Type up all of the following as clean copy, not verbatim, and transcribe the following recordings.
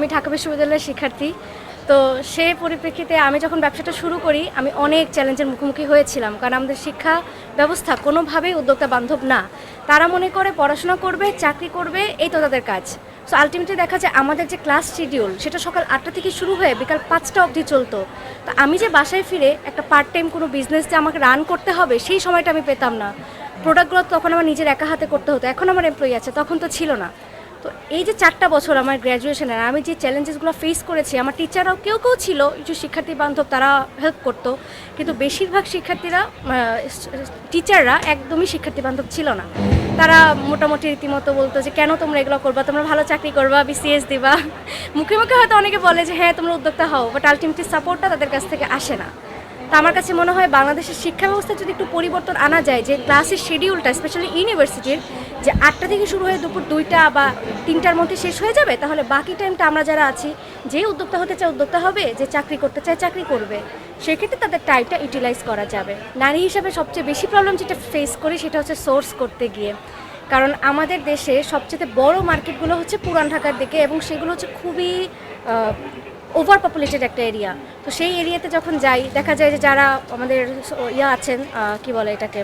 আমি ঢাকা বিশ্ববিদ্যালয়ের শিক্ষার্থী। তো সেই পরিপ্রেক্ষিতে আমি যখন ব্যবসাটা শুরু করি আমি অনেক চ্যালেঞ্জের মুখোমুখি হয়েছিলাম, কারণ আমাদের শিক্ষা ব্যবস্থা কোনোভাবেই উদ্যোক্তা বান্ধব না। তারা মনে করে পড়াশোনা করবে, চাকরি করবে, এই তো তাদের কাজ। সো আলটিমেটলি দেখা যায় আমাদের যে ক্লাস শিডিউল সেটা সকাল 8টা থেকে শুরু হয়ে বিকাল 5টা অবধি চলতো। তো আমি যে বাসায় ফিরে একটা পার্ট টাইম কোনো বিজনেস যে আমাকে রান করতে হবে সেই সময়টা আমি পেতাম না। প্রোডাক্টগুলো তখন আমার নিজের একা হাতে করতে হতো, এখন আমার এমপ্লয়ি আছে, তখন তো ছিল না। তো এই যে 4টা বছর আমার গ্র্যাজুয়েশনের আমি যে চ্যালেঞ্জেসগুলো ফেস করেছি, আমার টিচাররাও কেউ কেউ ছিল কিছু শিক্ষার্থী বান্ধব, তারা হেল্প করতো, কিন্তু বেশিরভাগ শিক্ষার্থীরা টিচাররা একদমই শিক্ষার্থী বান্ধব ছিল না। তারা মোটামুটি রীতিমতো বলতো যে কেন তোমরা এগুলো করবা, তোমরা ভালো চাকরি করবা, বিসিএস দিবা। মুখে মুখে হয়তো অনেকে বলে যে হ্যাঁ তোমরা উদ্যোক্তা হও, বাট আলটিমেটলি সাপোর্টটা তাদের কাছ থেকে আসে না। তো আমার কাছে মনে হয় বাংলাদেশের শিক্ষা ব্যবস্থায় যদি একটু পরিবর্তন আনা যায়, যে ক্লাসের শিডিউলটা স্পেশালি ইউনিভার্সিটির যে 8টা থেকে শুরু হয়ে দুপুর 2টা বা 3টার মধ্যে শেষ হয়ে যাবে, তাহলে বাকি টাইমটা আমরা যারা আছি, যে উদ্যোক্তা হতে চায় উদ্যোক্তা হবে, যে চাকরি করতে চায় চাকরি করবে, সেক্ষেত্রে তাদের টাইমটা ইউটিলাইজ করা যাবে। নারী হিসাবে সবচেয়ে বেশি প্রবলেম যেটা ফেস করি সেটা হচ্ছে সোর্স করতে গিয়ে, কারণ আমাদের দেশে সবচেয়ে বড় মার্কেটগুলো হচ্ছে পুরান ঢাকার দিকে, এবং সেগুলো হচ্ছে খুবই ওভার পপুলেটেড একটা এরিয়া। তো সেই এরিয়াতে যখন যাই দেখা যায় যে যারা আমাদের আছেন, কি বলে এটাকে,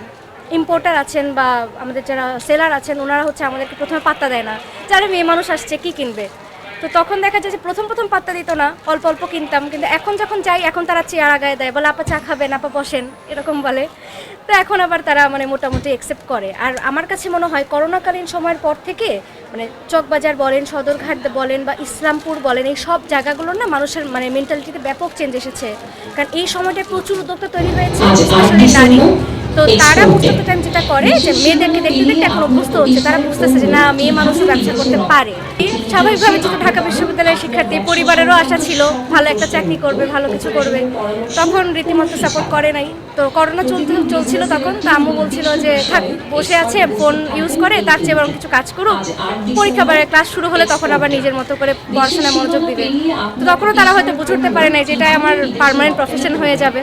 ইম্পোর্টার আছেন বা আমাদের যারা সেলার আছেন, ওনারা হচ্ছে আমাদেরকে প্রথমে পাত্তা দেয় না, যারা মেয়ে মানুষ আসছে কি কিনবে। তো তখন দেখা যায় যে প্রথম পাত্তা দিত না, অল্প অল্প কিনতাম, কিন্তু এখন যখন যাই এখন তারা চেয়ার আগায় দেয়, বলে আপা চা খাবেন, আপা বসেন, এরকম বলে। তো এখন আবার তারা মোটামুটি অ্যাকসেপ্ট করে। আর আমার কাছে মনে হয় করোনাকালীন সময়ের পর থেকে চকবাজার বলেন, সদরঘাট বলেন বা ইসলামপুর বলেন, এই সব জায়গাগুলোর না মানুষের মেন্টালিটিতে ব্যাপক চেঞ্জ এসেছে, কারণ এই সময়টায় প্রচুর উদ্যোক্তা তৈরি হয়েছে, স্পেশালি নারী। তো তারা প্রত্যেকটা টাইম যেটা করে যে মেয়েদেরকে দেখতে দেখতে এখন অভ্যস্ত হচ্ছে, তারা বুঝতেছে যে না, মেয়ে মানুষও ব্যবসা করতে পারে। স্বাভাবিকভাবে যেহেতু ঢাকা বিশ্ববিদ্যালয়ের শিক্ষার্থী, পরিবারেরও আশা ছিল ভালো একটা চাকরি করবে, ভালো কিছু করবে, তখন রীতিমতো সাপোর্ট করে নাই। তো করোনা চলছিল তখন, তো আম্মু বলছিল যে থাক, বসে আছে ফোন ইউজ করে, তার চেয়ে বরং কিছু কাজ করুক, পরীক্ষা ক্লাস শুরু হলে তখন আবার নিজের মতো করে পড়াশোনায় মনোযোগ দিবে। তো তখনও তারা হয়তো বুঝতে পারে নাই যে এটাই আমার পার্মানেন্ট প্রফেশন হয়ে যাবে।